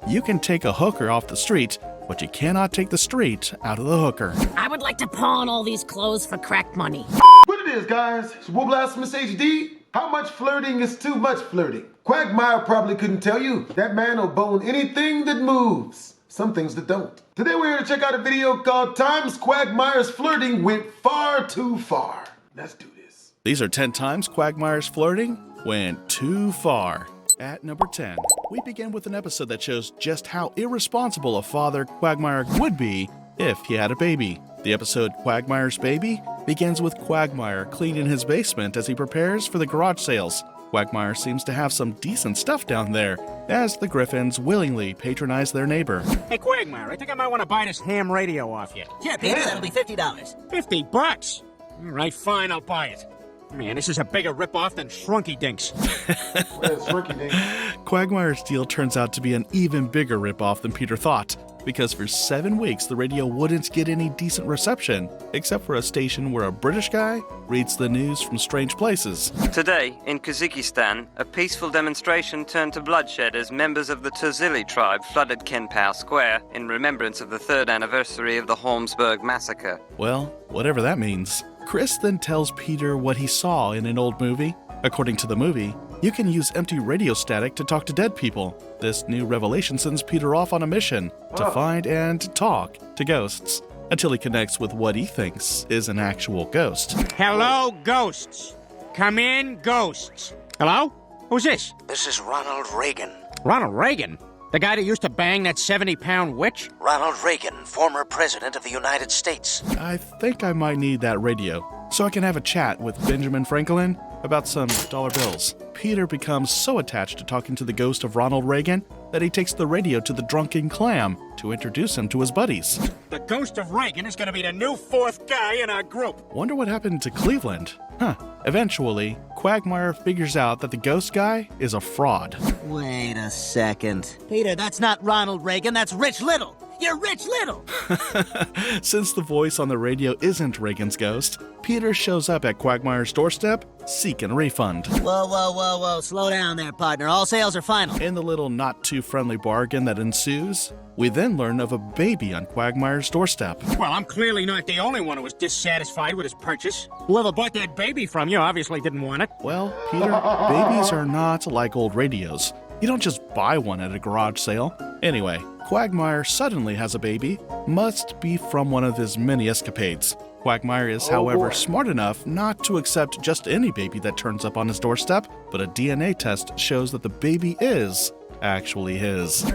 You can take a hooker off the street, but you cannot take the street out of the hooker. I would like to pawn all these clothes for crack money. What it is, guys? It's BlastphamousHD. How much flirting is too much flirting? Quagmire probably couldn't tell you. That man will bone anything that moves. Some things that don't. Today we're here to check out a video called Times Quagmire's Flirting Went Far Too Far. Let's do this. These are 10 times Quagmire's flirting went too far. At number 10, we begin with an episode that shows just how irresponsible a father Quagmire would be if he had a baby. The episode Quagmire's Baby begins with Quagmire cleaning his basement as he prepares for the garage sales. Quagmire seems to have some decent stuff down there, as the Griffins willingly patronize their neighbor. Hey, Quagmire, I think I might want to buy this ham radio off you. Here, Peter, that'll be $50. $50? All right, fine, I'll buy it. Man, this is a bigger ripoff than Shrunky Dinks. Where's Shrunky Dinks? Quagmire's deal turns out to be an even bigger ripoff than Peter thought, because for 7 weeks the radio wouldn't get any decent reception, except for a station where a British guy reads the news from strange places. Today, in Kazakhstan, a peaceful demonstration turned to bloodshed as members of the Tuzili tribe flooded Kenpao Square in remembrance of the 3rd anniversary of the Holmesburg massacre. Well, whatever that means. Chris then tells Peter what he saw in an old movie. According to the movie, you can use empty radio static to talk to dead people. This new revelation sends Peter off on a mission to find and talk to ghosts, until he connects with what he thinks is an actual ghost. Hello, ghosts. Come in, ghosts. Hello? Who's this? This is Ronald Reagan. Ronald Reagan? The guy that used to bang that 70-pound witch? Ronald Reagan, former president of the United States. I think I might need that radio, so I can have a chat with Benjamin Franklin about some dollar bills. Peter becomes so attached to talking to the ghost of Ronald Reagan that he takes the radio to the drunken clam to introduce him to his buddies. The ghost of Reagan is going to be the new 4th guy in our group. Wonder what happened to Cleveland? Eventually, Quagmire figures out that the ghost guy is a fraud. Wait a second. Peter, that's not Ronald Reagan, that's Rich Little. You're Rich Little! Since the voice on the radio isn't Reagan's ghost, Peter shows up at Quagmire's doorstep seeking a refund. Whoa. Slow down there, partner. All sales are final. In the little not-too-friendly bargain that ensues, we then learn of a baby on Quagmire's doorstep. Well, I'm clearly not the only one who was dissatisfied with his purchase. Whoever bought that baby from you obviously didn't want it. Well, Peter, babies are not like old radios. You don't just buy one at a garage sale. Anyway, Quagmire suddenly has a baby, must be from one of his many escapades. Quagmire is, however, smart enough not to accept just any baby that turns up on his doorstep, but a DNA test shows that the baby is actually his.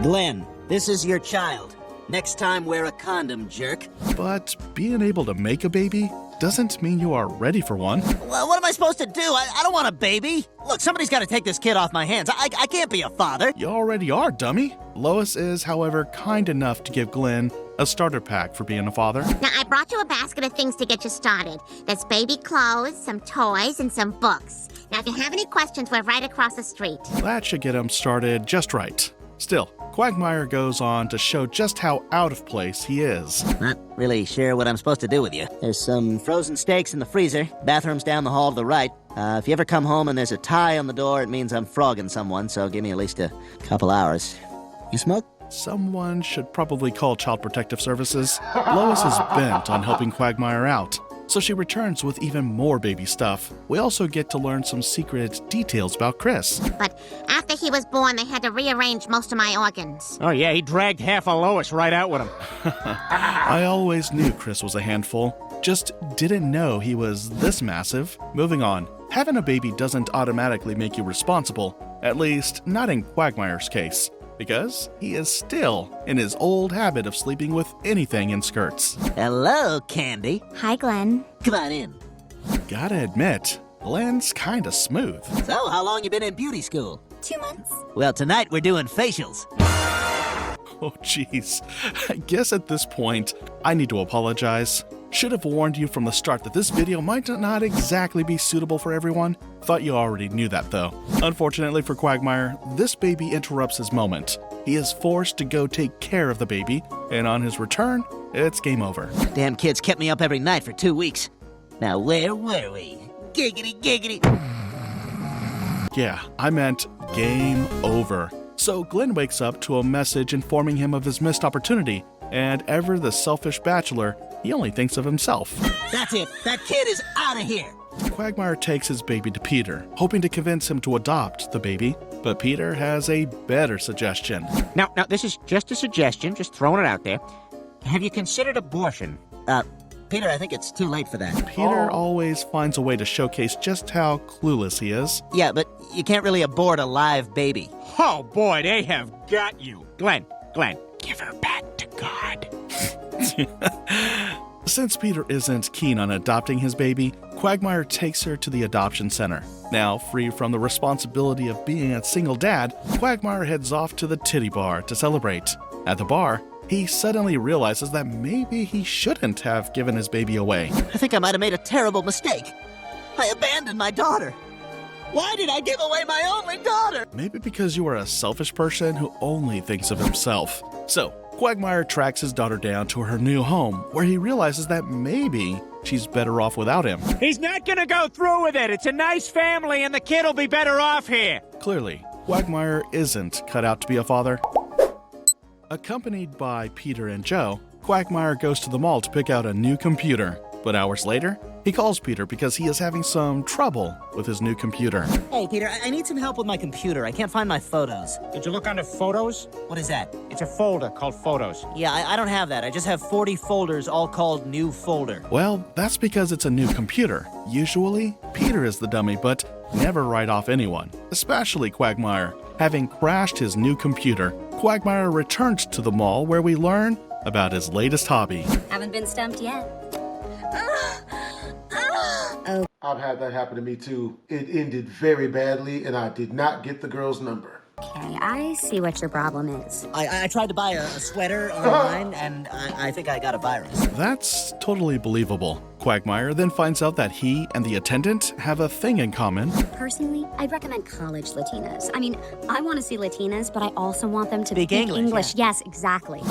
Glenn, this is your child. Next time, wear a condom, jerk. But being able to make a baby doesn't mean you are ready for one. Well, what am I supposed to do? I don't want a baby. Look, somebody's got to take this kid off my hands. I can't be a father. You already are, dummy. Lois is, however, kind enough to give Glenn a starter pack for being a father. Now, I brought you a basket of things to get you started. There's baby clothes, some toys, and some books. Now, if you have any questions, we're right across the street. That should get him started just right. Still, Quagmire goes on to show just how out of place he is. Not really sure what I'm supposed to do with you. There's some frozen steaks in the freezer. Bathroom's down the hall to the right. If you ever come home and there's a tie on the door, it means I'm frogging someone, so give me at least a couple hours. You smoke? Someone should probably call Child Protective Services. Lois is bent on helping Quagmire out, so she returns with even more baby stuff. We also get to learn some secret details about Chris. But after he was born, they had to rearrange most of my organs. Oh yeah, he dragged half of Lois right out with him. I always knew Chris was a handful, just didn't know he was this massive. Moving on, having a baby doesn't automatically make you responsible, at least not in Quagmire's case, because he is still in his old habit of sleeping with anything in skirts. Hello, Candy. Hi, Glenn. Come on in. Gotta admit, Glenn's kinda smooth. So, how long you been in beauty school? 2 months. Well, tonight we're doing facials. Oh jeez, I guess at this point, I need to apologize. Should have warned you from the start that this video might not exactly be suitable for everyone. Thought you already knew that though. Unfortunately for Quagmire, this baby interrupts his moment. He is forced to go take care of the baby, and on his return, it's game over. Damn kids kept me up every night for 2 weeks. Now where were we? Giggity, giggity. Yeah, I meant game over. So Glenn wakes up to a message informing him of his missed opportunity, and ever the selfish bachelor, he only thinks of himself. That's it. That kid is out of here. Quagmire takes his baby to Peter, hoping to convince him to adopt the baby, but Peter has a better suggestion. Now, this is just a suggestion, just throwing it out there. Have you considered abortion? Peter, I think it's too late for that. Peter always finds a way to showcase just how clueless he is. Yeah, but you can't really abort a live baby. Oh boy, they have got you. Glenn, give her back to God. Since Peter isn't keen on adopting his baby, Quagmire takes her to the adoption center. Now, free from the responsibility of being a single dad, Quagmire heads off to the titty bar to celebrate. At the bar, he suddenly realizes that maybe he shouldn't have given his baby away. I think I might have made a terrible mistake. I abandoned my daughter. Why did I give away my only daughter? Maybe because you are a selfish person who only thinks of himself. So, Quagmire tracks his daughter down to her new home, where he realizes that maybe she's better off without him. He's not gonna go through with it. It's a nice family and the kid'll be better off here. Clearly, Quagmire isn't cut out to be a father. Accompanied by Peter and Joe, Quagmire goes to the mall to pick out a new computer. But hours later, he calls Peter because he is having some trouble with his new computer. Hey, Peter, I need some help with my computer. I can't find my photos. Did you look under photos? What is that? It's a folder called photos. Yeah, I don't have that. I just have 40 folders all called new folder. Well, that's because it's a new computer. Usually, Peter is the dummy, but never write off anyone, especially Quagmire. Having crashed his new computer, Quagmire returns to the mall where we learn about his latest hobby. Haven't been stumped yet. I've had that happen to me too. It ended very badly and I did not get the girl's number. Okay, I see what your problem is. I tried to buy a sweater online, and I think I got a virus. That's totally believable. Quagmire then finds out that he and the attendant have a thing in common. Personally, I'd recommend college Latinas. I mean, I want to see Latinas, but I also want them to Speak speak English, Yes, exactly.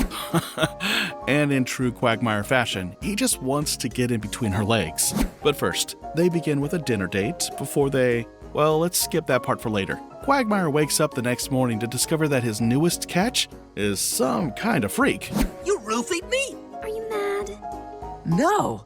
And in true Quagmire fashion, he just wants to get in between her legs. But first, they begin with a dinner date before they... Well, let's skip that part for later. Quagmire wakes up the next morning to discover that his newest catch is some kind of freak. You roofied me? Are you mad? No.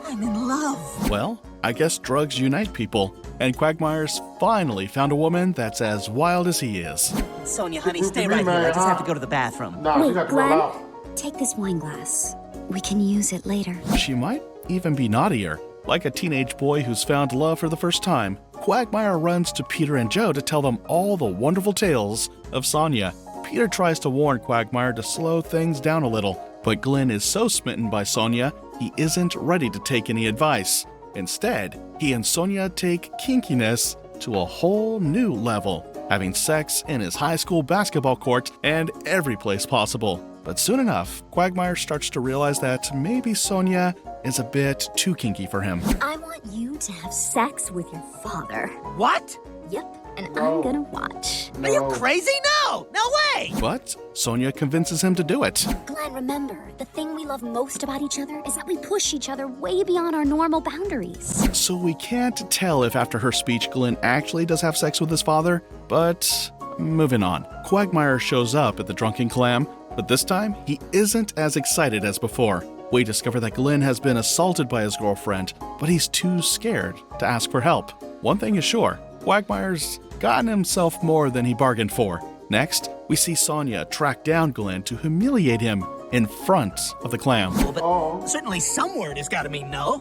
I'm in love. Well, I guess drugs unite people, and Quagmire's finally found a woman that's as wild as he is. Sonia, honey, stay right here. I just have to go to the bathroom. Nah, you Wait, got to roll Glenn? out. Take this wine glass. We can use it later. She might even be naughtier. Like a teenage boy who's found love for the first time, Quagmire runs to Peter and Joe to tell them all the wonderful tales of Sonia. Peter tries to warn Quagmire to slow things down a little, but Glenn is so smitten by Sonia, he isn't ready to take any advice. Instead, he and Sonia take kinkiness to a whole new level, having sex in his high school basketball court and every place possible. But soon enough, Quagmire starts to realize that maybe Sonia is a bit too kinky for him. I want you to have sex with your father. What? Yep, and No. I'm gonna watch. Are you crazy? No! No way! But Sonia convinces him to do it. Glenn, remember, the thing we love most about each other is that we push each other way beyond our normal boundaries. So we can't tell if after her speech Glenn actually does have sex with his father, but moving on. Quagmire shows up at the Drunken Clam, but this time he isn't as excited as before. We discover that Glenn has been assaulted by his girlfriend, but he's too scared to ask for help. One thing is sure, Quagmire's gotten himself more than he bargained for. Next, we see Sonia track down Glenn to humiliate him in front of the clam. Well, but certainly some word has got to mean no.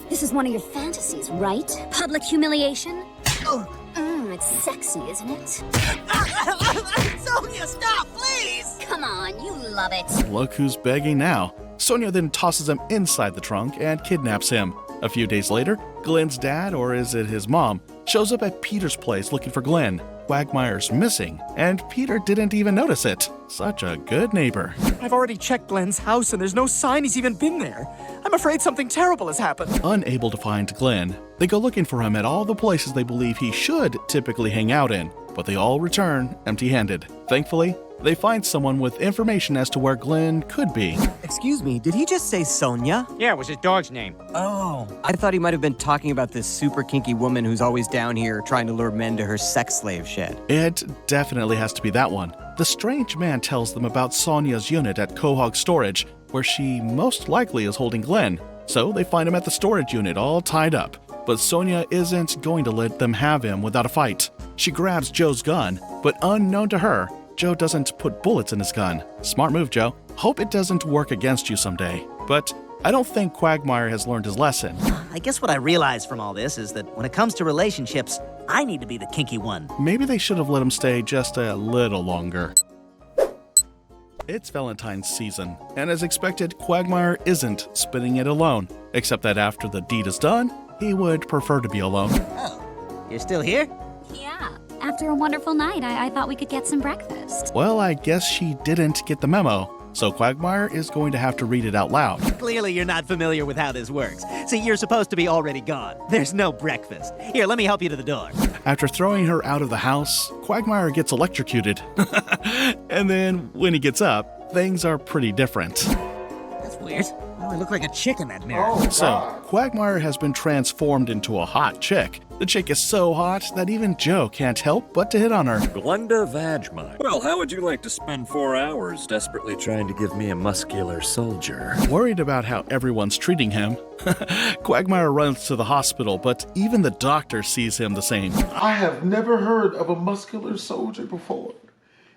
This is one of your fantasies, right? Public humiliation? It's sexy, isn't it? Sonia, stop, please! Come on, you love it. Look who's begging now. Sonia then tosses him inside the trunk and kidnaps him. A few days later, Glenn's dad, or is it his mom, shows up at Peter's place looking for Glenn. Quagmire's missing, and Peter didn't even notice it. Such a good neighbor. I've already checked Glenn's house and there's no sign he's even been there. I'm afraid something terrible has happened. Unable to find Glenn, they go looking for him at all the places they believe he should typically hang out in, but they all return empty-handed. Thankfully, they find someone with information as to where Glenn could be. Excuse me, did he just say Sonia? Yeah, it was his dog's name. Oh, I thought he might have been talking about this super kinky woman who's always down here trying to lure men to her sex slave shed. It definitely has to be that one. The strange man tells them about Sonia's unit at Quahog Storage, where she most likely is holding Glenn. So they find him at the storage unit all tied up. But Sonia isn't going to let them have him without a fight. She grabs Joe's gun, but unknown to her, Joe doesn't put bullets in his gun. Smart move, Joe. Hope it doesn't work against you someday. But I don't think Quagmire has learned his lesson. I guess what I realized from all this is that when it comes to relationships, I need to be the kinky one. Maybe they should have let him stay just a little longer. It's Valentine's season, and as expected, Quagmire isn't spending it alone. Except that after the deed is done, he would prefer to be alone. Oh, you're still here? Yeah. After a wonderful night, I thought we could get some breakfast. Well, I guess she didn't get the memo, so Quagmire is going to have to read it out loud. Clearly you're not familiar with how this works. See, you're supposed to be already gone. There's no breakfast. Here, let me help you to the door. After throwing her out of the house, Quagmire gets electrocuted. And then, when he gets up, things are pretty different. That's weird. I look like a chick in that mirror. So, Quagmire has been transformed into a hot chick. The chick is so hot that even Joe can't help but to hit on her. Glenda Vagmire. Well, how would you like to spend 4 hours desperately trying to give me a muscular soldier? Worried about how everyone's treating him, Quagmire runs to the hospital, but even the doctor sees him the same. I have never heard of a muscular soldier before.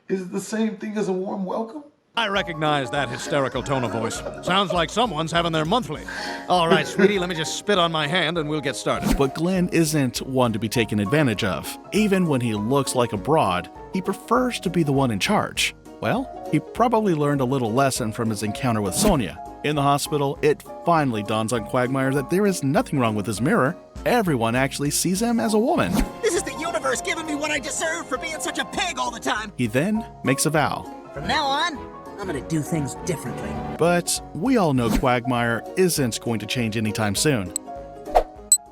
Is it the same thing as a warm welcome? I recognize that hysterical tone of voice. Sounds like someone's having their monthly. All right, sweetie, let me just spit on my hand and we'll get started. But Glenn isn't one to be taken advantage of. Even when he looks like a broad, he prefers to be the one in charge. Well, he probably learned a little lesson from his encounter with Sonia. In the hospital, it finally dawns on Quagmire that there is nothing wrong with his mirror. Everyone actually sees him as a woman. This is the universe giving me what I deserve for being such a pig all the time. He then makes a vow. From now on, I'm gonna do things differently. But we all know Quagmire isn't going to change anytime soon.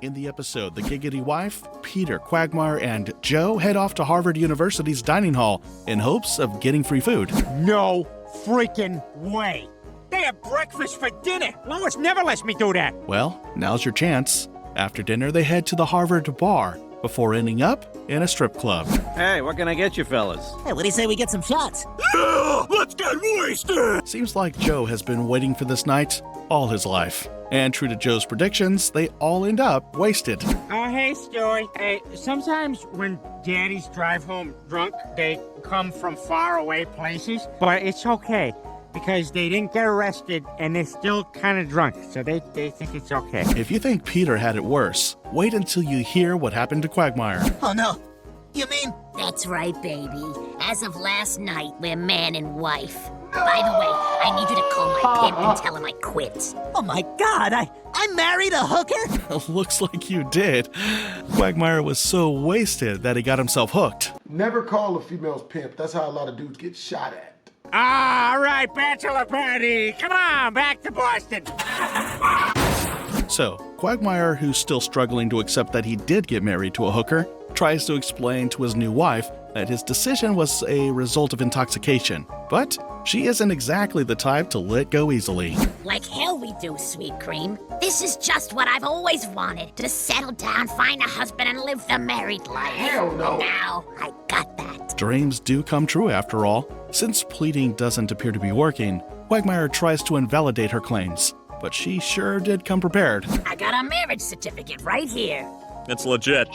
In the episode The Giggity Wife, Peter, Quagmire, and Joe head off to Harvard University's dining hall in hopes of getting free food. No freaking way. They have breakfast for dinner. Lois never lets me do that. Well, now's your chance. After dinner, they head to the Harvard bar before ending up in a strip club. Hey, what can I get you fellas? Hey, what do you say we get some shots? Yeah, let's get wasted! Seems like Joe has been waiting for this night all his life. And true to Joe's predictions, they all end up wasted. Oh, hey, Stewie. Hey, sometimes when daddies drive home drunk, they come from far away places. But it's okay, because they didn't get arrested and they're still kind of drunk, so they think it's okay. If you think Peter had it worse, wait until you hear what happened to Quagmire. Oh no. You mean? That's right, baby. As of last night, we're man and wife. By the way, I need you to call my pimp and tell him I quit. Oh my god, I married a hooker? Looks like you did. Quagmire was so wasted that he got himself hooked. Never call a female's pimp. That's how a lot of dudes get shot at. All right, bachelor party. Come on, back to Boston. So, Quagmire, who's still struggling to accept that he did get married to a hooker, tries to explain to his new wife that his decision was a result of intoxication. But she isn't exactly the type to let go easily. Like hell we do, sweet cream. This is just what I've always wanted. To settle down, find a husband, and live the married life. Hell no. Now, I got that. Dreams do come true after all. Since pleading doesn't appear to be working, Quagmire tries to invalidate her claims. But she sure did come prepared. I got a marriage certificate right here. It's legit.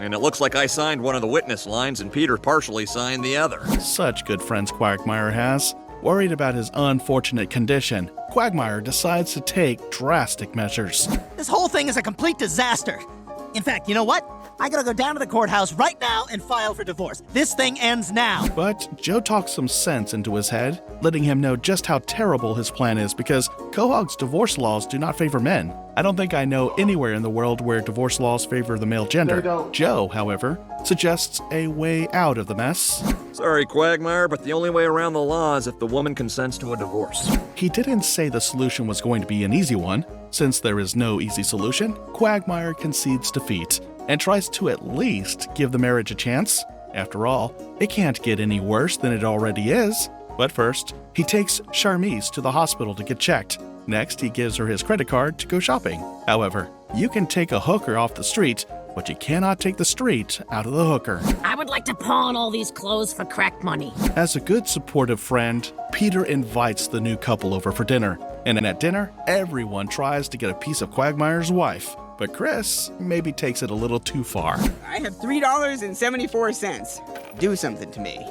And it looks like I signed one of the witness lines and Peter partially signed the other. Such good friends Quagmire has. Worried about his unfortunate condition, Quagmire decides to take drastic measures. This whole thing is a complete disaster. In fact, you know what? I gotta go down to the courthouse right now and file for divorce. This thing ends now. But Joe talks some sense into his head, letting him know just how terrible his plan is because Quahog's divorce laws do not favor men. I don't think I know anywhere in the world where divorce laws favor the male gender. They don't. Joe, however, suggests a way out of the mess. Sorry, Quagmire, but the only way around the law is if the woman consents to a divorce. He didn't say the solution was going to be an easy one. Since there is no easy solution, Quagmire concedes defeat and tries to at least give the marriage a chance. After all, it can't get any worse than it already is. But first, he takes Charmise to the hospital to get checked. Next, he gives her his credit card to go shopping. However, you can take a hooker off the street, but you cannot take the street out of the hooker. I would like to pawn all these clothes for crack money. As a good supportive friend, Peter invites the new couple over for dinner. And at dinner, everyone tries to get a piece of Quagmire's wife. But Chris maybe takes it a little too far. I have $3.74. Do something to me.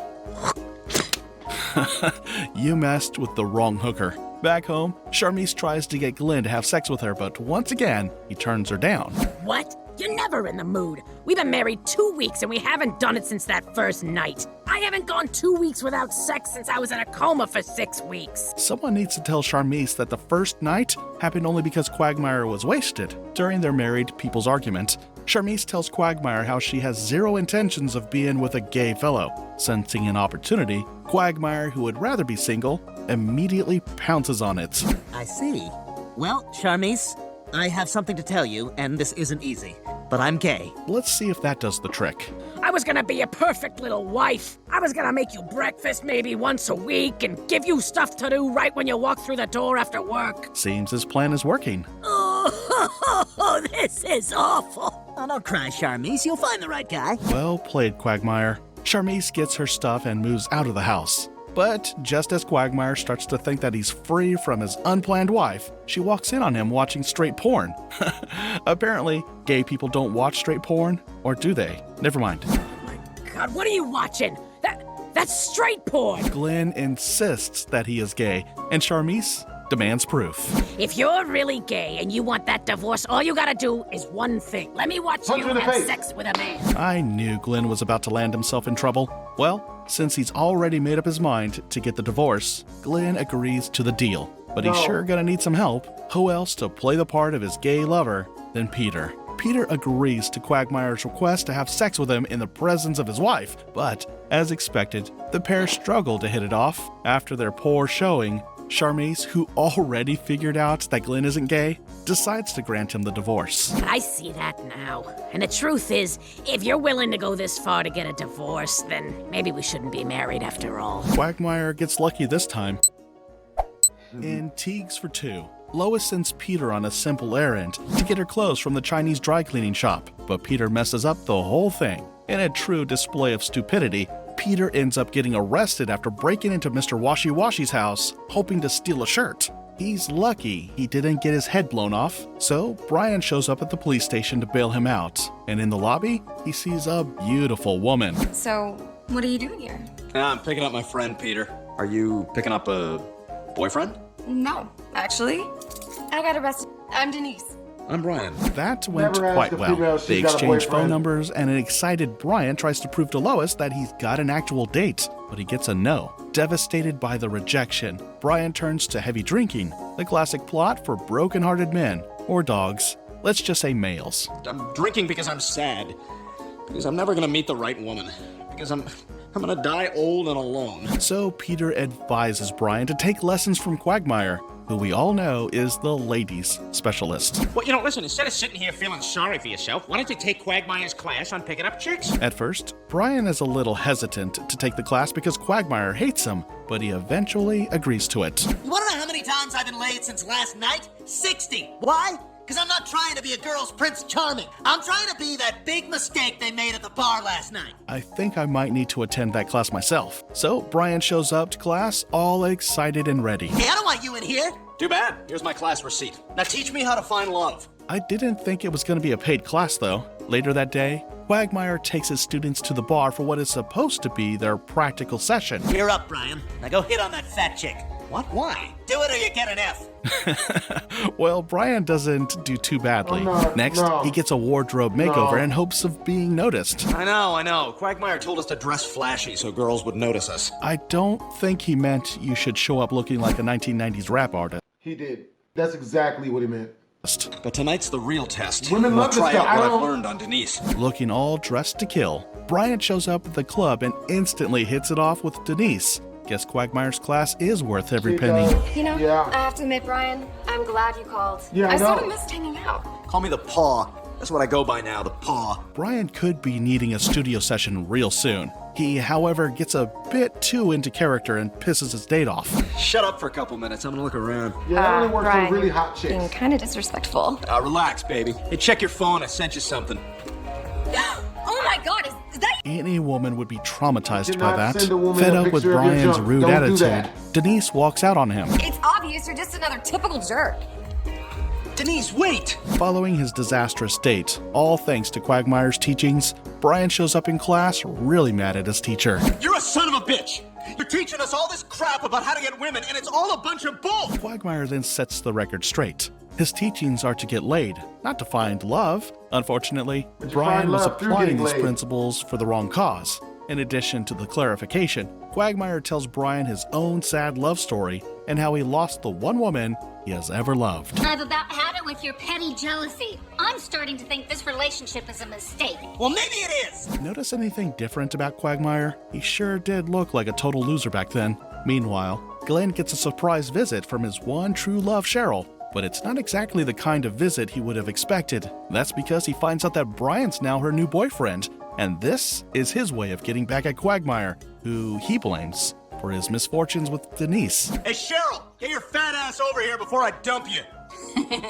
You messed with the wrong hooker. Back home, Charmise tries to get Glenn to have sex with her, but once again, he turns her down. What? You're never in the mood. We've been married 2 weeks and we haven't done it since that first night. I haven't gone 2 weeks without sex since I was in a coma for 6 weeks. Someone needs to tell Charmise that the first night happened only because Quagmire was wasted. During their married people's argument, Charmise tells Quagmire how she has zero intentions of being with a gay fellow. Sensing an opportunity, Quagmire, who would rather be single, immediately pounces on it. I see. Well, Charmise, I have something to tell you, and this isn't easy, but I'm gay. Let's see if that does the trick. I was gonna be a perfect little wife. I was gonna make you breakfast maybe once a week and give you stuff to do right when you walk through the door after work. Seems his plan is working. Oh, this is awful. Oh, don't cry, Charmise. You'll find the right guy. Well played, Quagmire. Charmise gets her stuff and moves out of the house. But just as Quagmire starts to think that he's free from his unplanned wife, she walks in on him watching straight porn. Apparently, gay people don't watch straight porn, or do they? Never mind. God, what are you watching? That's straight porn. Glenn insists that he is gay, and Charmise demands proof. If you're really gay and you want that divorce, all you gotta do is one thing. Let me watch you have sex with a man. I knew Glenn was about to land himself in trouble. Well, since he's already made up his mind to get the divorce, Glenn agrees to the deal. But he's sure gonna need some help. Who else to play the part of his gay lover than Peter? Peter agrees to Quagmire's request to have sex with him in the presence of his wife, but, as expected, the pair struggle to hit it off. After their poor showing, Charmise, who already figured out that Glenn isn't gay, decides to grant him the divorce. I see that now. And the truth is, if you're willing to go this far to get a divorce, then maybe we shouldn't be married after all. Quagmire gets lucky this time. In Teagues for Two, Lois sends Peter on a simple errand to get her clothes from the Chinese dry cleaning shop, but Peter messes up the whole thing. In a true display of stupidity, Peter ends up getting arrested after breaking into Mr. Washy Washy's house, hoping to steal a shirt. He's lucky he didn't get his head blown off, so Brian shows up at the police station to bail him out. And in the lobby, he sees a beautiful woman. So, what are you doing here? I'm picking up my friend, Peter. Are you picking up a boyfriend? No, actually. I got arrested. I'm Denise. I'm Brian. That went quite well. They exchange phone numbers, and an excited Brian tries to prove to Lois that he's got an actual date, but he gets a no. Devastated by the rejection, Brian turns to heavy drinking, the classic plot for broken-hearted men, or dogs. Let's just say males. I'm drinking because I'm sad. Because I'm never gonna meet the right woman. Because I'm gonna die old and alone. So Peter advises Brian to take lessons from Quagmire, who we all know is the ladies' specialist. Well, listen, instead of sitting here feeling sorry for yourself, why don't you take Quagmire's class on picking up chicks? At first, Brian is a little hesitant to take the class because Quagmire hates him, but he eventually agrees to it. You wanna know how many times I've been laid since last night? 60! Why? Because I'm not trying to be a girl's Prince Charming. I'm trying to be that big mistake they made at the bar last night. I think I might need to attend that class myself. So Brian shows up to class all excited and ready. Hey, I don't want you in here. Too bad. Here's my class receipt. Now teach me how to find love. I didn't think it was going to be a paid class, though. Later that day, Quagmire takes his students to the bar for what is supposed to be their practical session. You're up, Brian. Now go hit on that fat chick. What? Why? Do it or you get an F. Well, Brian doesn't do too badly. Next, he gets a wardrobe makeover in hopes of being noticed. I know. Quagmire told us to dress flashy so girls would notice us. I don't think he meant you should show up looking like a 1990s rap artist. He did. That's exactly what he meant. But tonight's the real test. Women love this stuff. Try out what I've learned on Denise. Looking all dressed to kill, Brian shows up at the club and instantly hits it off with Denise. Guess Quagmire's class is worth every penny. You know, I have to admit, Brian, I'm glad you called. Yeah, I sort of missed hanging out. Call me the Paw. That's what I go by now, the Paw. Brian could be needing a studio session real soon. He, however, gets a bit too into character and pisses his date off. Shut up for a couple minutes. I'm gonna look around. Yeah, that only works Brian, for really hot chicks. being kind of disrespectful. Relax, baby. Hey, check your phone. I sent you something. Oh my god, is that... Any woman would be traumatized Do by not that. send a woman Fed a up with picture of your Brian's junk. rude Don't do attitude, that. Denise walks out on him. It's obvious you're just another typical jerk. Denise, wait! Following his disastrous date, all thanks to Quagmire's teachings, Brian shows up in class really mad at his teacher. You're a son of a bitch! You're teaching us all this crap about how to get women, and it's all a bunch of bull! Quagmire then sets the record straight. His teachings are to get laid, not to find love. Unfortunately, Brian was love through applying getting these laid. principles for the wrong cause. In addition to the clarification, Quagmire tells Brian his own sad love story and how he lost the one woman he has ever loved. I've about had it with your petty jealousy. I'm starting to think this relationship is a mistake. Well, maybe it is! Notice anything different about Quagmire? He sure did look like a total loser back then. Meanwhile, Glenn gets a surprise visit from his one true love, Cheryl. But it's not exactly the kind of visit he would have expected. That's because he finds out that Brian's now her new boyfriend, and this is his way of getting back at Quagmire, who he blames for his misfortunes with Denise. Hey, Cheryl! Get your fat ass over here before I dump you!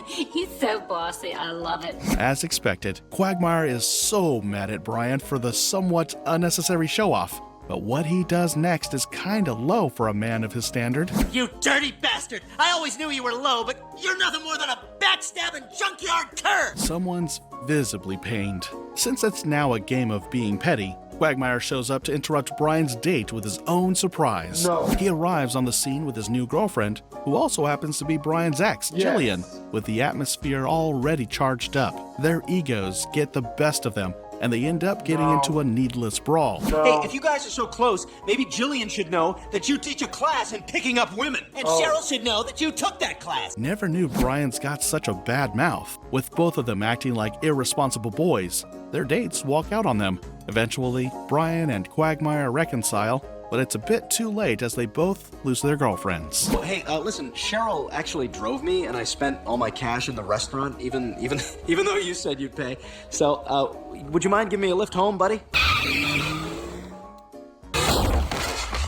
He's so bossy, I love it. As expected, Quagmire is so mad at Brian for the somewhat unnecessary show-off. But what he does next is kinda low for a man of his standard. You dirty bastard! I always knew you were low, but you're nothing more than a backstabbing junkyard cur! Someone's visibly pained. Since it's now a game of being petty, Quagmire shows up to interrupt Brian's date with his own surprise. No. He arrives on the scene with his new girlfriend, who also happens to be Brian's ex, Yes. Jillian. With the atmosphere already charged up, their egos get the best of them, and they end up getting into a needless brawl. Hey, if you guys are so close, maybe Jillian should know that you teach a class in picking up women. And Cheryl should know that you took that class. Never knew Brian's got such a bad mouth. With both of them acting like irresponsible boys, their dates walk out on them. Eventually, Brian and Quagmire reconcile, but it's a bit too late as they both lose their girlfriends. Well, hey, listen, Cheryl actually drove me, and I spent all my cash in the restaurant, even though you said you'd pay. So, would you mind giving me a lift home, buddy?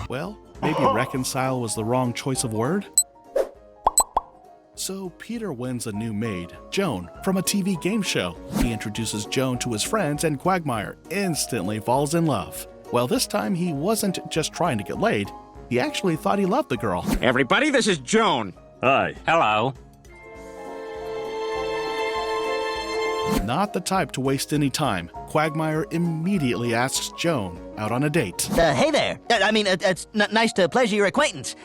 Well, maybe reconcile was the wrong choice of word? So Peter wins a new maid, Joan, from a TV game show. He introduces Joan to his friends, and Quagmire instantly falls in love. Well, this time he wasn't just trying to get laid. He actually thought he loved the girl. Everybody, this is Joan. Hi. Hello. Not the type to waste any time, Quagmire immediately asks Joan out on a date. Hey there. It's nice to pleasure your acquaintance.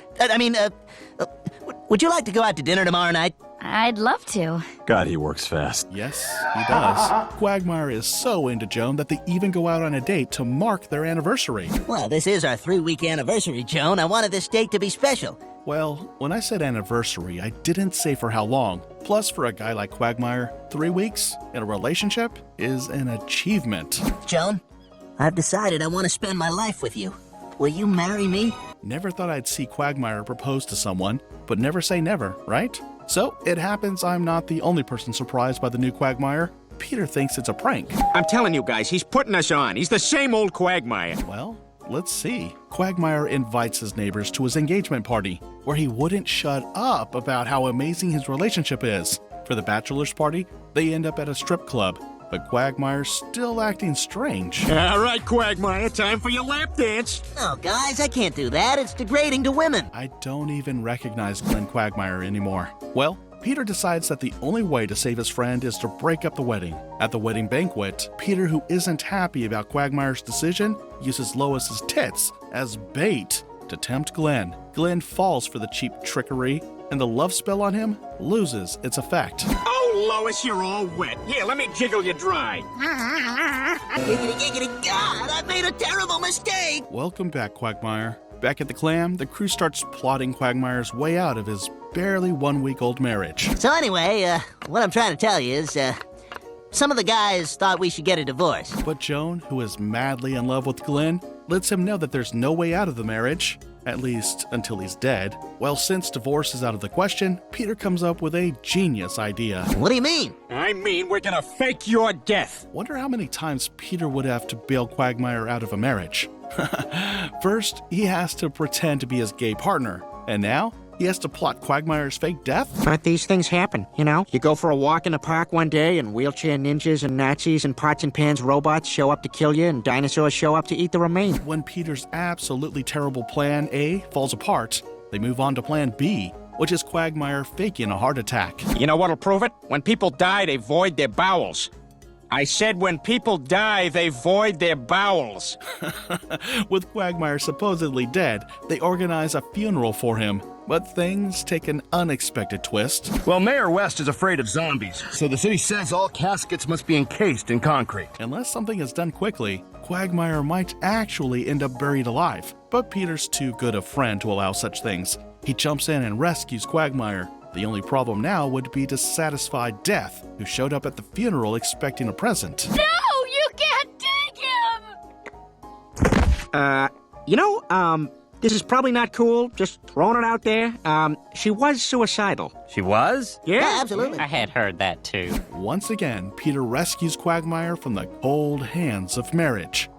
Would you like to go out to dinner tomorrow night? I'd love to. God, he works fast. Yes, he does. Quagmire is so into Joan that they even go out on a date to mark their anniversary. Well, this is our 3-week anniversary, Joan. I wanted this date to be special. Well, when I said anniversary, I didn't say for how long. Plus, for a guy like Quagmire, 3 weeks in a relationship is an achievement. Joan, I've decided I want to spend my life with you. Will you marry me? Never thought I'd see Quagmire propose to someone, but never say never, right? So, it happens I'm not the only person surprised by the new Quagmire. Peter thinks it's a prank. I'm telling you guys, he's putting us on. He's the same old Quagmire. Well, let's see. Quagmire invites his neighbors to his engagement party, where he wouldn't shut up about how amazing his relationship is. For the bachelor's party, they end up at a strip club, but Quagmire's still acting strange. All right, Quagmire, time for your lap dance. No, guys, I can't do that. It's degrading to women. I don't even recognize Glenn Quagmire anymore. Well, Peter decides that the only way to save his friend is to break up the wedding. At the wedding banquet, Peter, who isn't happy about Quagmire's decision, uses Lois's tits as bait to tempt Glenn. Glenn falls for the cheap trickery, and the love spell on him loses its effect. Oh, Lois, you're all wet. Here, let me jiggle you dry. Giggity, God, I made a terrible mistake. Welcome back, Quagmire. Back at the clam, the crew starts plotting Quagmire's way out of his barely 1-week-old marriage. So anyway, what I'm trying to tell you is, some of the guys thought we should get a divorce. But Joan, who is madly in love with Glenn, lets him know that there's no way out of the marriage, at least until he's dead. Well, since divorce is out of the question, Peter comes up with a genius idea. What do you mean? I mean, we're gonna fake your death. Wonder how many times Peter would have to bail Quagmire out of a marriage. First, he has to pretend to be his gay partner, and now he has to plot Quagmire's fake death? But these things happen, you know? You go for a walk in the park one day, and wheelchair ninjas and Nazis and pots and pans robots show up to kill you, and dinosaurs show up to eat the remains. When Peter's absolutely terrible plan A falls apart, they move on to plan B, which is Quagmire faking a heart attack. You know what'll prove it? When people die, they void their bowels. I said when people die, they void their bowels. With Quagmire supposedly dead, they organize a funeral for him, but things take an unexpected twist. Well, Mayor West is afraid of zombies, so the city says all caskets must be encased in concrete. Unless something is done quickly, Quagmire might actually end up buried alive, but Peter's too good a friend to allow such things. He jumps in and rescues Quagmire. The only problem now would be to satisfy Death, who showed up at the funeral expecting a present. No, you can't take him! This is probably not cool, just throwing it out there. She was suicidal. She was? Yeah, absolutely. I had heard that too. Once again, Peter rescues Quagmire from the cold hands of marriage.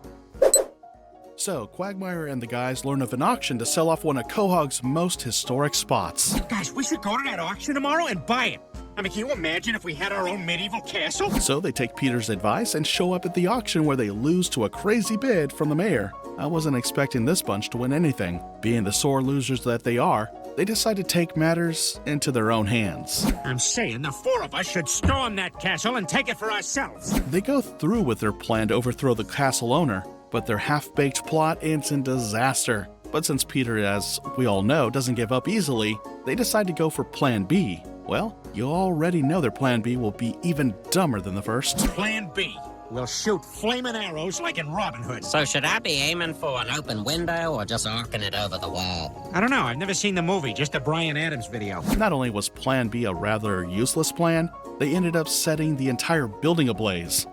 So, Quagmire and the guys learn of an auction to sell off one of Quahog's most historic spots. Guys, we should go to that auction tomorrow and buy it. I mean, can you imagine if we had our own medieval castle? So they take Peter's advice and show up at the auction where they lose to a crazy bid from the mayor. I wasn't expecting this bunch to win anything. Being the sore losers that they are, they decide to take matters into their own hands. I'm saying the four of us should storm that castle and take it for ourselves. They go through with their plan to overthrow the castle owner, but their half-baked plot ends in disaster. But since Peter, as we all know, doesn't give up easily, they decide to go for Plan B. Well, you already know their Plan B will be even dumber than the first. Plan B. We'll shoot flaming arrows like in Robin Hood. So should I be aiming for an open window or just arcing it over the wall? I don't know. I've never seen the movie, just a Bryan Adams video. Not only was Plan B a rather useless plan, they ended up setting the entire building ablaze.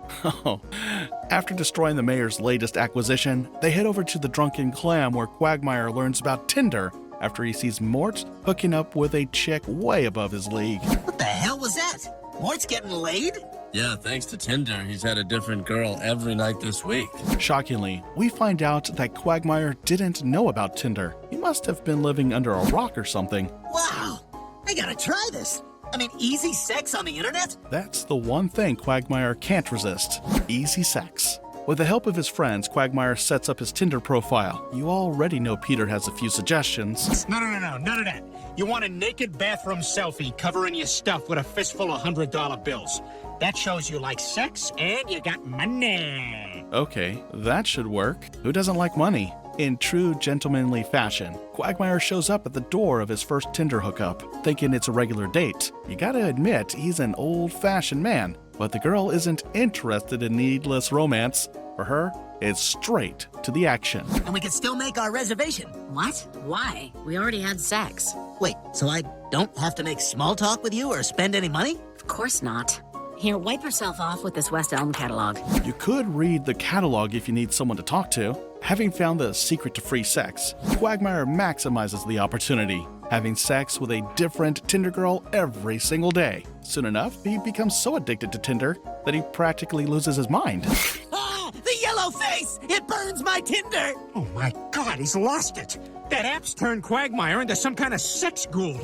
After destroying the mayor's latest acquisition, they head over to the Drunken Clam where Quagmire learns about Tinder after he sees Mort hooking up with a chick way above his league. What the hell was that? Mort's getting laid? Yeah, thanks to Tinder, he's had a different girl every night this week. Shockingly, we find out that Quagmire didn't know about Tinder. He must have been living under a rock or something. Wow, I gotta try this. I mean, easy sex on the internet? That's the one thing Quagmire can't resist. Easy sex. With the help of his friends, Quagmire sets up his Tinder profile. You already know Peter has a few suggestions. No, none of that. You want a naked bathroom selfie covering your stuff with a fistful of $100 bills. That shows you like sex and you got money. Okay, that should work. Who doesn't like money? In true gentlemanly fashion, Quagmire shows up at the door of his first Tinder hookup, thinking it's a regular date. You gotta admit, he's an old-fashioned man, but the girl isn't interested in needless romance. For her, it's straight to the action. And we can still make our reservation. What? Why? We already had sex. Wait, so I don't have to make small talk with you or spend any money? Of course not. Here, wipe yourself off with this West Elm catalog. You could read the catalog if you need someone to talk to. Having found the secret to free sex, Quagmire maximizes the opportunity, having sex with a different Tinder girl every single day. Soon enough, he becomes so addicted to Tinder that he practically loses his mind. Ah, the yellow face! It burns my Tinder! Oh my God, he's lost it. That app's turned Quagmire into some kind of sex ghoul.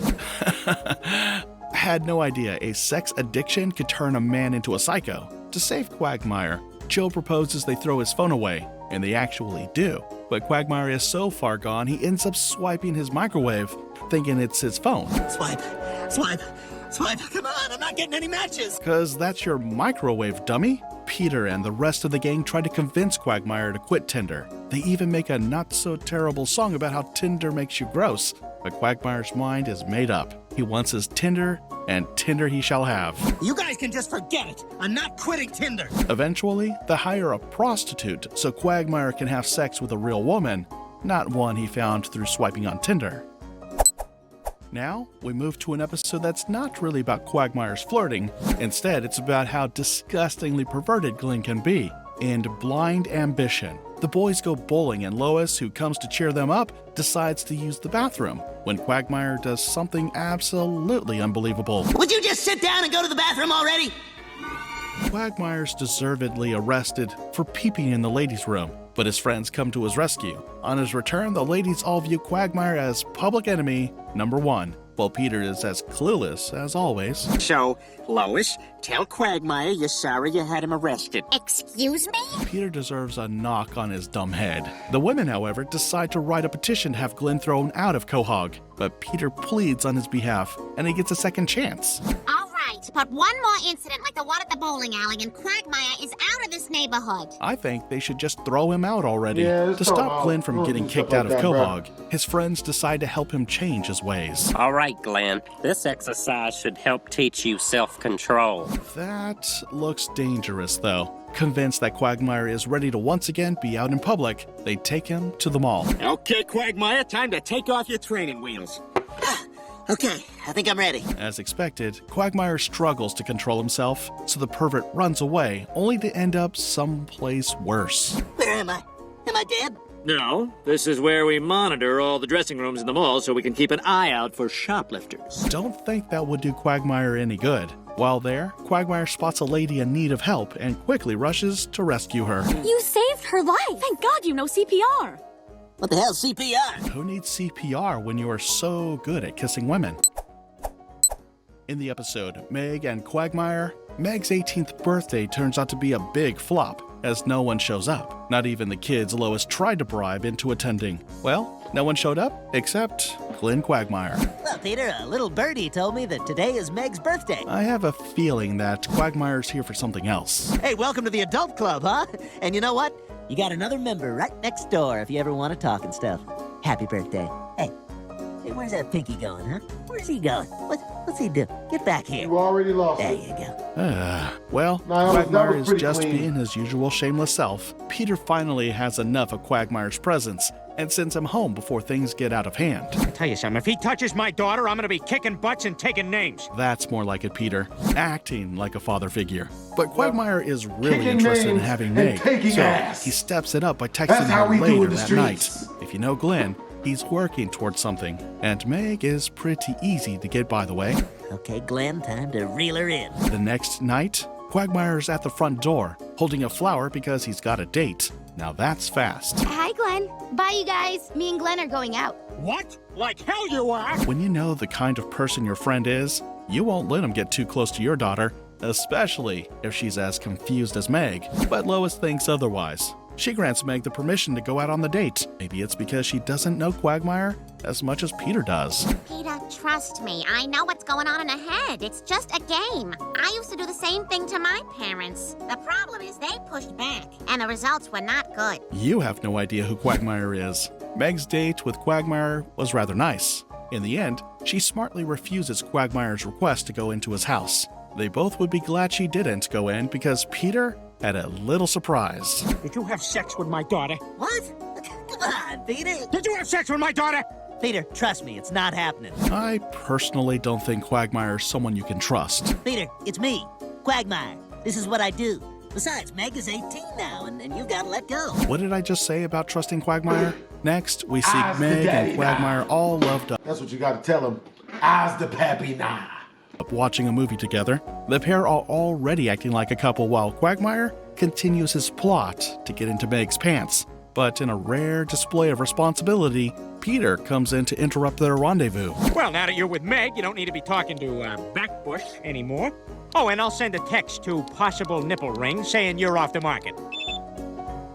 Had no idea a sex addiction could turn a man into a psycho. To save Quagmire, Joe proposes they throw his phone away, and they actually do. But Quagmire is so far gone, he ends up swiping his microwave, thinking it's his phone. Swipe, swipe, swipe. Come on, I'm not getting any matches. 'Cause that's your microwave, dummy. Peter and the rest of the gang try to convince Quagmire to quit Tinder. They even make a not-so-terrible song about how Tinder makes you gross. But Quagmire's mind is made up. He wants his Tinder, and Tinder he shall have. You guys can just forget it. I'm not quitting Tinder. Eventually, they hire a prostitute so Quagmire can have sex with a real woman, not one he found through swiping on Tinder. Now, we move to an episode that's not really about Quagmire's flirting. Instead, it's about how disgustingly perverted Glenn can be. And Blind Ambition. The boys go bowling and Lois, who comes to cheer them up, decides to use the bathroom when Quagmire does something absolutely unbelievable. Would you just sit down and go to the bathroom already? Quagmire's deservedly arrested for peeping in the ladies' room. but his friends come to his rescue. On his return, the ladies all view Quagmire as public enemy number 1, while Peter is as clueless as always. So, Lois, tell Quagmire you're sorry you had him arrested. Excuse me? Peter deserves a knock on his dumb head. The women, however, decide to write a petition to have Glenn thrown out of Quahog, but Peter pleads on his behalf, and he gets a second chance. All right, but one more incident like the one at the bowling alley and Quagmire is out of this neighborhood. I think they should just throw him out already. Yeah, to stop Glenn from getting kicked out of Quahog, his friends decide to help him change his ways. All right, Glenn. This exercise should help teach you self-control. That looks dangerous, though. Convinced that Quagmire is ready to once again be out in public, they take him to the mall. Okay, Quagmire, time to take off your training wheels. Okay, I think I'm ready. As expected, Quagmire struggles to control himself, so the pervert runs away, only to end up someplace worse. Where am I? Am I dead? No, this is where we monitor all the dressing rooms in the mall so we can keep an eye out for shoplifters. Don't think that would do Quagmire any good. While there, Quagmire spots a lady in need of help and quickly rushes to rescue her. You saved her life. Thank God you know CPR. What the hell's CPR? Who needs CPR when you are so good at kissing women? In the episode, Meg and Quagmire, Meg's 18th birthday turns out to be a big flop, as no one shows up. Not even the kids Lois tried to bribe into attending. Well, no one showed up except Glenn Quagmire. Well, Peter, a little birdie told me that today is Meg's birthday. I have a feeling that Quagmire's here for something else. Hey, welcome to the adult club, huh? And you know what? You got another member right next door if you ever want to talk and stuff. Happy birthday. Hey, where's that pinky going, huh? Where's he going? What's he doing? Get back here. You already lost There it. you go. Well, No, that Quagmire was is pretty just clean. being his usual shameless self. Peter finally has enough of Quagmire's presence and sends him home before things get out of hand. I'll tell you something, if he touches my daughter, I'm gonna be kicking butts and taking names. That's more like it, Peter. Acting like a father figure. But Quagmire is really Kicking interested in names having and Meg, taking so ass. he steps it up by texting That's how her we do later in the that night. streets. If you know Glenn, he's working towards something, and Meg is pretty easy to get by the way. Okay, Glenn, time to reel her in. The next night, Quagmire's at the front door, holding a flower because he's got a date. Now that's fast. Hi, Glenn. Bye, you guys. Me and Glenn are going out. What? Like hell you are? When you know the kind of person your friend is, you won't let him get too close to your daughter, especially if she's as confused as Meg. But Lois thinks otherwise. She grants Meg the permission to go out on the date. Maybe it's because she doesn't know Quagmire as much as Peter does. Peter, trust me. I know what's going on in her head. It's just a game. I used to do the same thing to my parents. The problem is they pushed back, and the results were not good. You have no idea who Quagmire is. Meg's date with Quagmire was rather nice. In the end, she smartly refuses Quagmire's request to go into his house. They both would be glad she didn't go in because Peter had a little surprise. Did you have sex with my daughter? What? Come on, Peter. Did you have sex with my daughter? Peter, trust me, it's not happening. I personally don't think Quagmire's someone you can trust. Peter, it's me, Quagmire. This is what I do. Besides, Meg is 18 now, and you've got to let go. What did I just say about trusting Quagmire? Next, we see Eyes to Meg daddy and Quagmire all loved up. That's what you gotta tell him. Eyes to pappy nah. Watching a movie together. The pair are already acting like a couple while Quagmire continues his plot to get into Meg's pants. But in a rare display of responsibility, Peter comes in to interrupt their rendezvous. Well, now that you're with Meg, you don't need to be talking to Backbush anymore. Oh, and I'll send a text to Possible Nipple Ring saying you're off the market.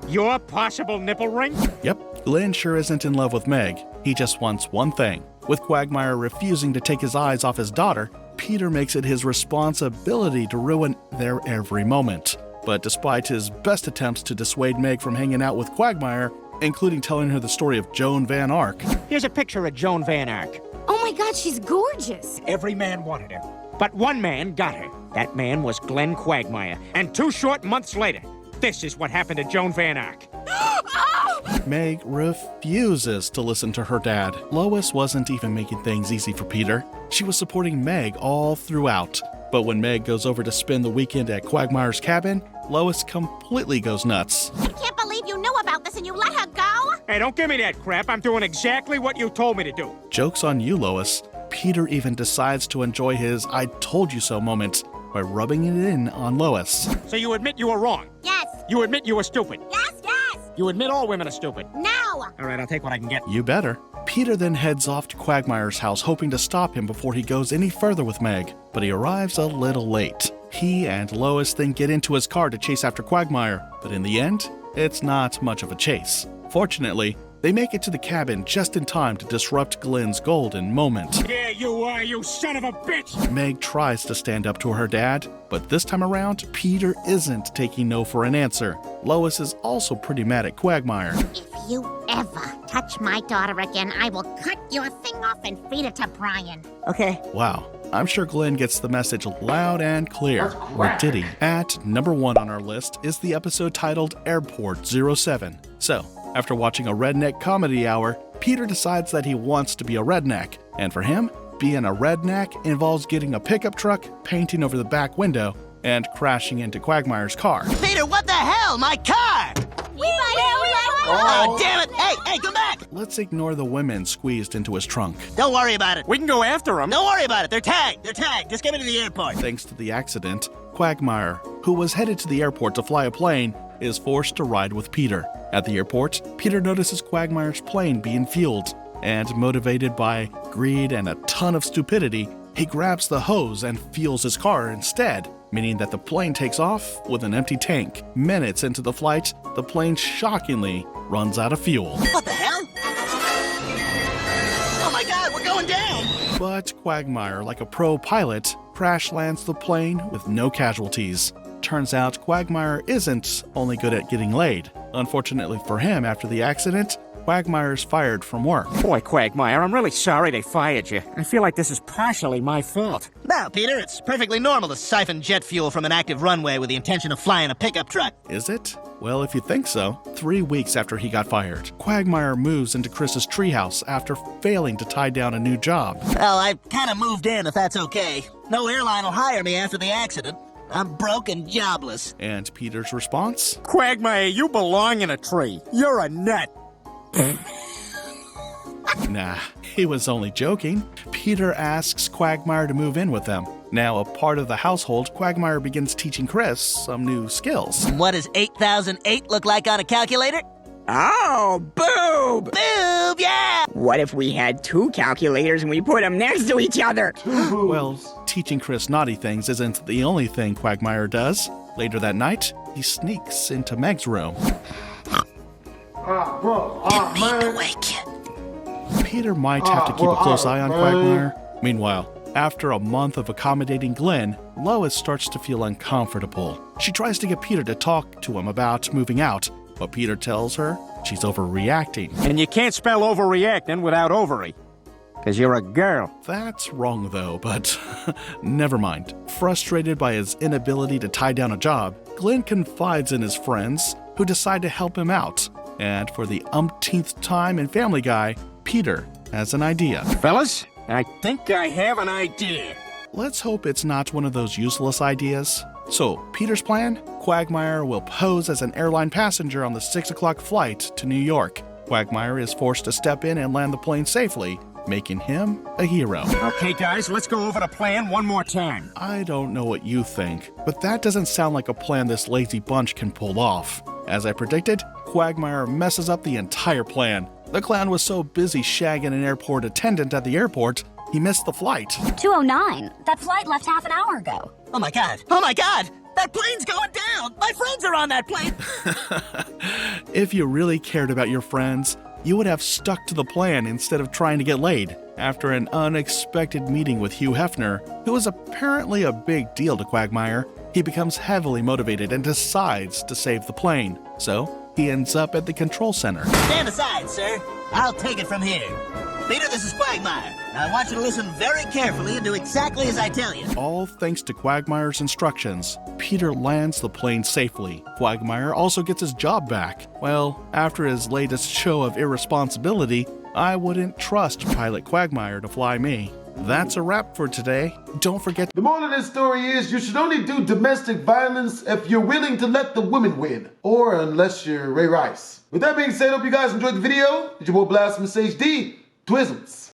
Your Possible Nipple Ring? Yep, Glenn sure isn't in love with Meg. He just wants one thing. With Quagmire refusing to take his eyes off his daughter, Peter makes it his responsibility to ruin their every moment. But despite his best attempts to dissuade Meg from hanging out with Quagmire, including telling her the story of Joan Van Ark, Here's a picture of Joan Van Ark. Oh my God, she's gorgeous. Every man wanted her. But one man got her. That man was Glenn Quagmire. And 2 short months later, this is what happened to Joan Van Ark. Meg refuses to listen to her dad. Lois wasn't even making things easy for Peter. She was supporting Meg all throughout. But when Meg goes over to spend the weekend at Quagmire's cabin, Lois completely goes nuts. I can't believe you knew about this and you let her go? Hey, don't give me that crap. I'm doing exactly what you told me to do. Joke's on you, Lois. Peter even decides to enjoy his I told you so moment by rubbing it in on Lois. So you admit you were wrong? Yes. You admit you were stupid? Yes, yes. You admit all women are stupid. No! All right, I'll take what I can get. You better. Peter then heads off to Quagmire's house hoping to stop him before he goes any further with Meg, but he arrives a little late. He and Lois then get into his car to chase after Quagmire, but in the end, it's not much of a chase. Fortunately, they make it to the cabin just in time to disrupt Glenn's golden moment. Here you are, you son of a bitch! Meg tries to stand up to her dad, but this time around, Peter isn't taking no for an answer. Lois is also pretty mad at Quagmire. If you ever touch my daughter again, I will cut your thing off and feed it to Brian. Okay. Wow, I'm sure Glenn gets the message loud and clear. Or did he? At number 1 on our list is the episode titled Airport 07. So, after watching a redneck comedy hour, Peter decides that he wants to be a redneck. And for him, being a redneck involves getting a pickup truck, painting over the back window, and crashing into Quagmire's car. Peter, what the hell? My car! Oh, damn it! Hey, come back! Let's ignore the women squeezed into his trunk. Don't worry about it. We can go after them. Don't worry about it. They're tagged. Just get me to the airport. Thanks to the accident, Quagmire, who was headed to the airport to fly a plane, is forced to ride with Peter. At the airport, Peter notices Quagmire's plane being fueled, and motivated by greed and a ton of stupidity, he grabs the hose and fuels his car instead, meaning that the plane takes off with an empty tank. Minutes into the flight, the plane shockingly runs out of fuel. What the hell? Oh my god, we're going down! But Quagmire, like a pro pilot, crash lands the plane with no casualties. Turns out Quagmire isn't only good at getting laid. Unfortunately for him, after the accident, Quagmire's fired from work. Boy, Quagmire, I'm really sorry they fired you. I feel like this is partially my fault. No, Peter, it's perfectly normal to siphon jet fuel from an active runway with the intention of flying a pickup truck. Is it? Well, if you think so. 3 weeks after he got fired, Quagmire moves into Chris's treehouse after failing to tie down a new job. Well, I kind of moved in, if that's okay. No airline will hire me after the accident. I'm broke and jobless. And Peter's response? Quagmire, you belong in a tree. You're a nut. Nah, he was only joking. Peter asks Quagmire to move in with them. Now a part of the household, Quagmire begins teaching Chris some new skills. What does 8008 look like on a calculator? Oh, boob! Boob, yeah! What if we had 2 calculators and we put them next to each other? Well, teaching Chris naughty things isn't the only thing Quagmire does. Later that night, he sneaks into Meg's room. Peter might have to keep a close eye on Quagmire. Meanwhile, after a month of accommodating Glenn, Lois starts to feel uncomfortable. She tries to get Peter to talk to him about moving out, but Peter tells her she's overreacting. And you can't spell overreacting without ovary. Because you're a girl. That's wrong though, but never mind. Frustrated by his inability to tie down a job, Glenn confides in his friends, who decide to help him out. And for the umpteenth time in Family Guy, Peter has an idea. Fellas, I think I have an idea. Let's hope it's not one of those useless ideas. So, Peter's plan? Quagmire will pose as an airline passenger on the 6 o'clock flight to New York. Quagmire is forced to step in and land the plane safely, making him a hero. Okay, guys, let's go over the plan one more time. I don't know what you think, but that doesn't sound like a plan this lazy bunch can pull off. As I predicted, Quagmire messes up the entire plan. The clown was so busy shagging an airport attendant at the airport, he missed the flight. 209. That flight left half an hour ago. Oh my god! Oh my god! That plane's going down! My friends are on that plane! If you really cared about your friends, you would have stuck to the plan instead of trying to get laid. After an unexpected meeting with Hugh Hefner, who is apparently a big deal to Quagmire, he becomes heavily motivated and decides to save the plane. So, he ends up at the control center. Stand aside, sir. I'll take it from here. Peter, this is Quagmire. Now I want you to listen very carefully and do exactly as I tell you. All thanks to Quagmire's instructions, Peter lands the plane safely. Quagmire also gets his job back. Well, after his latest show of irresponsibility, I wouldn't trust Pilot Quagmire to fly me. That's a wrap for today. Don't forget. The moral of this story is you should only do domestic violence if you're willing to let the women win. Or unless you're Ray Rice. With that being said, hope you guys enjoyed the video. It's your boy BlastphamousHD. Twisms.